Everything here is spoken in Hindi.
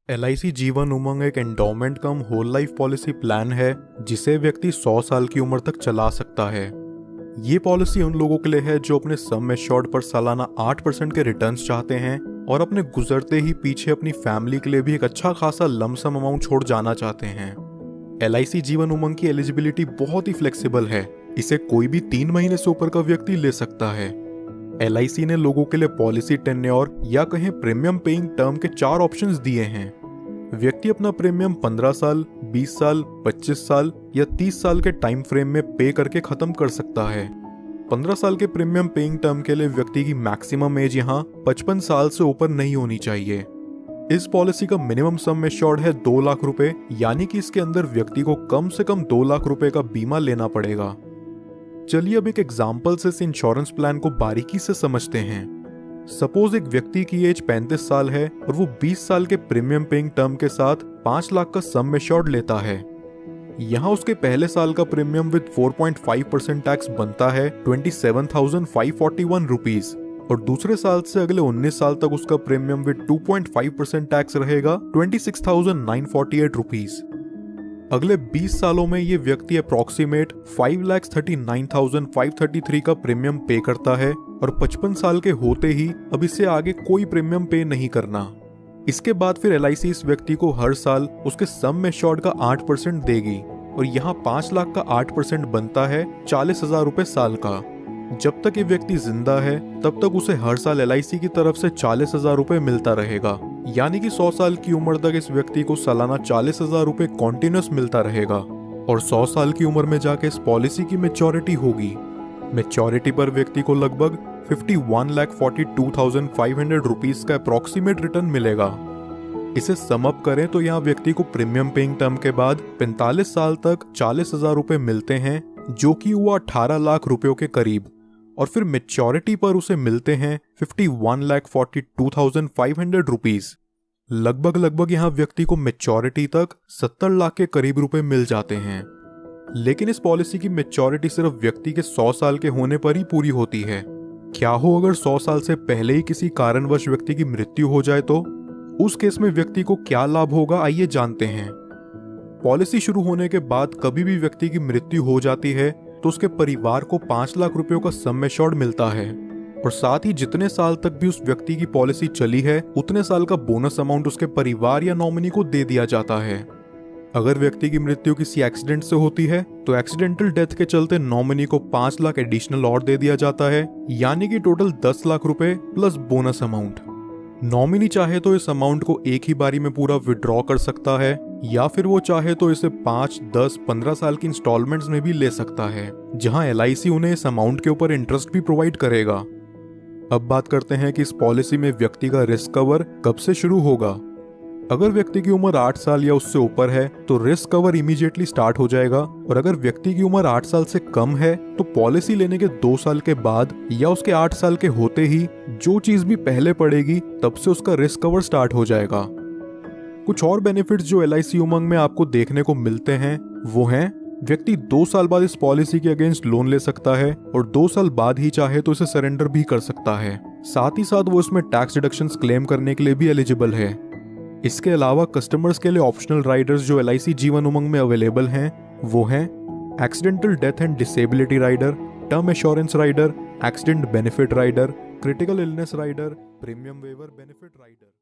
LIC जीवन उमंग एक एंडोमेंट कम होल लाइफ पॉलिसी प्लान है जिसे व्यक्ति 100 साल की उम्र तक चला सकता है। ये पॉलिसी उन लोगों के लिए है जो अपने सम एश्योर्ड पर सालाना 8% के रिटर्न्स चाहते हैं और अपने गुजरते ही पीछे अपनी फैमिली के लिए भी एक अच्छा खासा लमसम अमाउंट छोड़ जाना चाहते हैं। LIC जीवन उमंग की एलिजिबिलिटी बहुत ही फ्लेक्सिबल है। इसे कोई भी 3 महीने से ऊपर का व्यक्ति ले सकता है। LIC ने लोगों के लिए पॉलिसी टेन्योर या कहें प्रीमियम पेइंग टर्म के 4 ऑप्शंस दिए हैं। व्यक्ति अपना प्रीमियम 15 साल, 20 साल, 25 साल या 30 साल के टाइम फ्रेम में पे करके खत्म कर सकता है। 15 साल के प्रीमियम पेइंग टर्म के लिए व्यक्ति की मैक्सिमम एज यहाँ 55 साल से ऊपर नहीं होनी चाहिए। इस पॉलिसी का मिनिमम सम एश्योर्ड है 2 लाख रुपए, यानी कि इसके अंदर व्यक्ति को कम से कम 2 लाख रुपए का बीमा लेना पड़ेगा। चलिए अब एक एग्जाम्पल से इस इंश्योरेंस प्लान को बारीकी से समझते हैं। सपोज एक व्यक्ति की एज 35 साल है और वो 20 साल के प्रीमियम पेइंग टर्म के साथ 5 लाख का सम एश्योर्ड लेता है। यहाँ उसके पहले साल का प्रीमियम विद 4.5% टैक्स बनता है 27,541 रुपीज और दूसरे साल से अगले 19 साल तक उसका प्रीमियम विद 2.5% टैक्स रहेगा 26,948 रुपीज। अगले 20 सालों में ये व्यक्ति अप्रॉक्सीमेट 5,39,533 का प्रीमियम पे करता है और 55 साल के होते ही अब इससे आगे कोई प्रीमियम पे नहीं करना। इसके बाद फिर LIC इस व्यक्ति को हर साल उसके सम एश्योर्ड का 8% देगी और यहाँ 5 लाख का 8% बनता है 40,000 रुपए साल का। जब तक ये व्यक्ति जिंदा है तब तक उसे हर साल LIC की तरफ से 40,000 रुपए मिलता रहेगा, यानी कि 100 साल की उम्र तक इस व्यक्ति को सालाना 40,000 रुपए कॉन्टिन्यूस मिलता रहेगा और 100 साल की उम्र में जाके इस पॉलिसी की मैच्योरिटी होगी। मैच्योरिटी पर व्यक्ति को लगभग 51,42,500 रुपीज का अप्रॉक्सीमेट रिटर्न मिलेगा। इसे सम अप करें तो यहाँ व्यक्ति को प्रीमियम पेइंग टर्म के बाद 45 साल तक 40,000 रुपए मिलते हैं, जो कि हुआ 18 लाख रुपयों के करीब, और फिर मैच्योरिटी पर उसे मिलते हैं 51,42,500 रुपीज। लगभग यहाँ व्यक्ति को मैच्योरिटी तक 70 लाख के करीब रुपए मिल जाते हैं। लेकिन इस पॉलिसी की मैच्योरिटी सिर्फ व्यक्ति के 100 साल के होने पर ही पूरी होती है। क्या हो अगर 100 साल से पहले ही किसी कारणवश व्यक्ति की मृत्यु हो जाए तो उस केस में व्यक्ति को क्या लाभ होगा, आइए जानते हैं। पॉलिसी शुरू होने के बाद कभी भी व्यक्ति की मृत्यु हो जाती है तो उसके परिवार को 5 लाख रुपयों का सम एश्योर्ड मिलता है और साथ ही जितने साल तक भी उस व्यक्ति की पॉलिसी चली है उतने साल का बोनस अमाउंट उसके परिवार या नॉमिनी को दे दिया जाता है। अगर व्यक्ति की मृत्यु किसी एक्सीडेंट से होती है तो एक्सीडेंटल डेथ के चलते नॉमिनी को 5 लाख एडिशनल और दे दिया जाता है, यानी कि टोटल 10 लाख रुपए प्लस बोनस अमाउंट। नॉमिनी चाहे तो इस अमाउंट को एक ही बारी में पूरा विड्रॉ कर सकता है या फिर वो चाहे तो इसे 5, 10, 15 साल की इंस्टॉलमेंट्स में भी ले सकता है, जहां LIC उन्हें इस अमाउंट के ऊपर इंटरेस्ट भी प्रोवाइड करेगा। अब बात करते हैं कि इस पॉलिसी में व्यक्ति का रिस्क कवर कब से शुरू होगा। अगर व्यक्ति की उम्र 8 साल या उससे ऊपर है तो रिस्क कवर इमीडिएटली स्टार्ट हो जाएगा और अगर व्यक्ति की उम्र 8 साल से कम है तो पॉलिसी लेने के 2 साल के बाद या उसके 8 साल के होते ही जो चीज भी पहले पड़ेगी तब से उसका रिस्क कवर स्टार्ट हो जाएगा। कुछ और बेनिफिट्स जो LIC उमंग में आपको देखने को मिलते हैं वो हैं, व्यक्ति 2 साल बाद इस पॉलिसी के अगेंस्ट लोन ले सकता है और 2 साल बाद ही चाहे तो इसे सरेंडर भी कर सकता है। साथ ही साथ वो इसमें टैक्स डिडक्शंस क्लेम करने के लिए भी एलिजिबल है। इसके अलावा कस्टमर्स के लिए ऑप्शनल राइडर्स जो LIC जीवन उमंग में अवेलेबल हैं वो हैं accidental death and disability rider, term assurance rider, accident benefit rider, critical illness rider, premium waiver benefit rider.